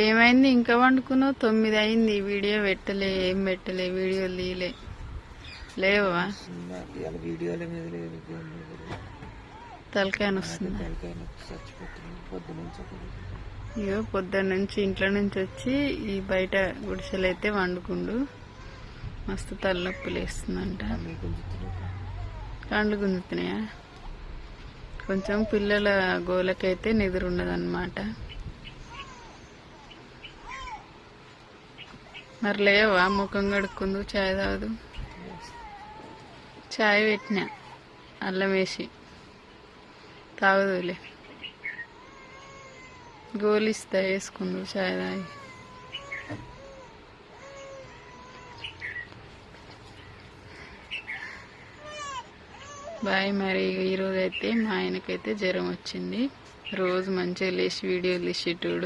ఏమైంది ఇంకా వండుకున్నావు? 9 అయింది. వీడియో పెట్టలే, ఏం పెట్టలే, వీడియోలు తీయలే. లేవా? తలకాయ వస్తుంది. ఇగో పొద్దున్న నుంచి ఇంట్లో నుంచి వచ్చి ఈ బయట గుడిసెలు అయితే వండుకుండు. మస్తు తలనొప్పి లేస్తుందంట. కండ్లు గుంజుతున్నాయా? కొంచెం పిల్లల గోలకైతే నిద్ర ఉండదన్నమాట. మరి లేవా? ముఖం కడుక్కుందు, చాయ్ తాగదు. చాయ్ పెట్టినా అల్లం వేసి తాగదులే. గోలిస్తా, వేసుకుందు చాయ్ తాగి. బాయ్. మరి ఈరోజు అయితే మా ఆయనకైతే జ్వరం వచ్చింది. రోజు మంచిగా లేచి వీడియోలు తీసేటోడు.